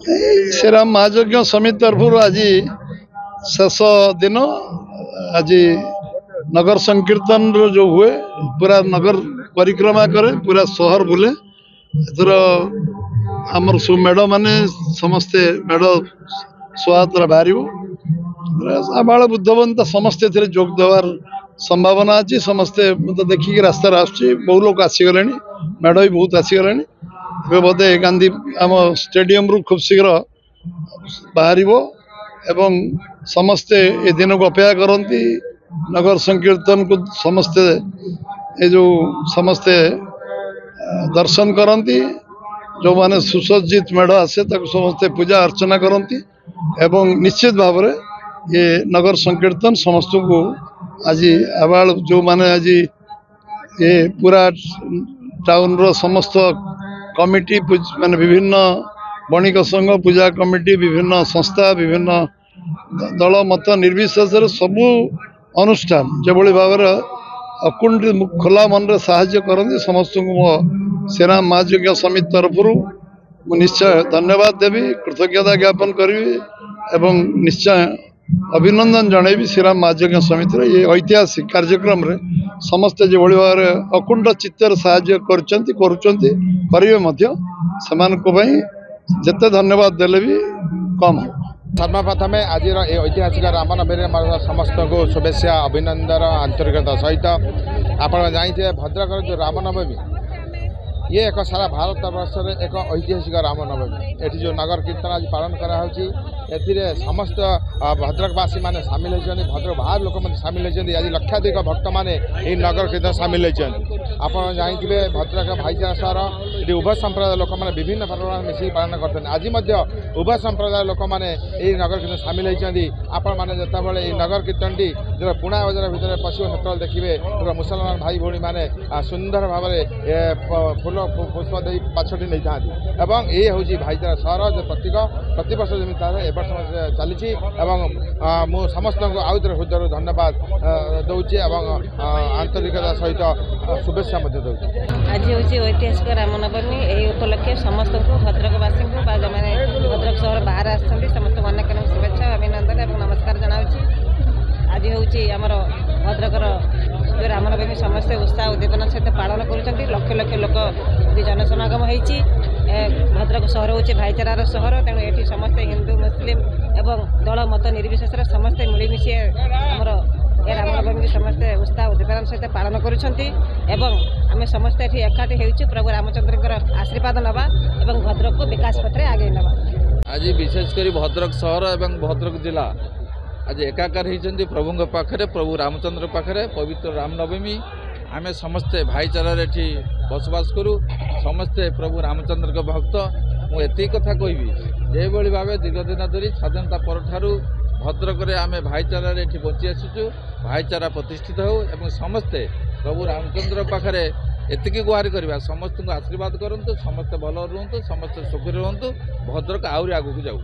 श्रीराम महायज्ञ समिति तरफ आज शेष दिन आज नगर संकीर्तन जो हुए पूरा नगर परिक्रमा करे पूरा शहर बुले एथर आमर सब मेढ़ माने समस्ते मेढ़ शोभायात्रा बाहर आबाल बुद्धवंत समस्ते जोग देवार संभावना अच्छी समस्ते मतलब देखिए रास्ता आसुच्छी बहु लोग आसीगले मेढ़ भी बहुत आसीगले बोधे गांधी आम स्टेडियम रु खूब शीघ्र बाहर एवं समस्ते ए दिन को अपेक्षा करती नगर संकीर्तन को समस्ते ये जो समस्ते दर्शन करती जो माने सुसज्जित मेढ़ आसे समस्ते पूजा अर्चना करती एवं निश्चित भाव में ये नगर संकीर्तन समस्त को आज आबाल जो माने आज ये पूरा टाउन रो समस्त कमिटी माने विभिन्न बणिक संघ पूजा कमिटी विभिन्न संस्था विभिन्न दल मत निर्विशेष सबू अनुष्ठान जो भाव अकुंठ खोला मन साहाय्य करते समस्त को मो श्रीराम महायज्ञ समिति तरफ निश्चय धन्यवाद देवी कृतज्ञता ज्ञापन करी एवं निश्चय अभिनंदन जनइबी श्रीराम महायज्ञ समिति ये ऐतिहासिक कार्यक्रम रे समस्ते जो भाव अकुंठ चित्तर साहाय्य करेंगे जिते धन्यवाद देले भी कम हो। सर्वप्रथम आज ऐतिहासिक रामनवमी समस्त को शुभेच्छा अभिनंदन आंतरिकता सहित आप जानते भद्रक जो रामनवमी ये एक सारा भारत वर्ष एक ऐतिहासिक रामनवमी ये जो नगर कीर्तन आज पालन कराई समस्त भद्रकवासी मैंने सामिल होती भद्रक बाहर लोक मैंने सामिल होती आज लक्षाधिक भक्त मैंने ये नगर कीर्तन सामिल होती आप जानते भद्रक भाईचारा सहर ये उभय संप्रदाय लोक मैंने विभिन्न पर्व मिसिक पालन करते आज उभय संप्रदाय लोक मैंने ये नगर कीर्तन सामिल होती आपण मैंने जितेबाला ये नगर कीर्तन टी जो पुणा बजार भितर पशु क्षेत्र देखिए पूरा मुसलमान भाई भौणी मैंने सुंदर भाव फूल पुष्प दे पाछटी नहीं था ये हूँ भाईचारा सहर जो प्रतीक प्रति वर्ष जमी एवर्ष चली मु समस्त को आउ थे हृदय धन्यवाद दूचे आंतरिकता सहित शुभेच्छा दूँ। आज हूँ ऐतिहासिक रामनवमी यही उपलक्षे समस्त को भद्रकवासी को मैंने भद्रक सहर बाहर आसती समस्त अनेक शुभेच्छा अभिनंदन और नमस्कार जनावि। आज हूँ आमर भद्रकर जो रामनवमी समस्ते उत्साह उद्दीपना सहित पालन कर लक्ष लक्ष लोक जनसमागम होती भद्रक सहर हूँ भाईचारार सहर तेणु ये समस्ते हिंदू मुस्लिम एवं दल मत निर्विशेष समस्ते मिलमिशि आमर ए रामनवमी समस्ते उत्साह उद्दीपना सहित पालन करें समस्ते ये एकाठी हो प्रभु रामचंद्र आशीर्वाद नवा और भद्रक को विकास पथरे आगे नवा। आज विशेषकर भद्रक सहर और भद्रक जिला आज एकाकार होती प्रभु पाखे प्रभु रामचंद्र पाखे पवित्र रामनवमी आमे समस्ते भाईचारा एठी बसवास करूँ समस्ते प्रभु रामचंद्र के भक्त मुझे कथा कहबी जो भाव दीर्घ दिन धरी स्वाधीनता पर भद्रक आम भाईचारा एठी बची आसुचु भाईचारा प्रतिष्ठित हो समस्ते प्रभु रामचंद्र पाखे एतिकी गुहार करवा समस्त को आशीर्वाद करूँ समस्ते भल रुहतु समस्ते सुखी रुहतु भद्रक आहरी आगू जाऊ।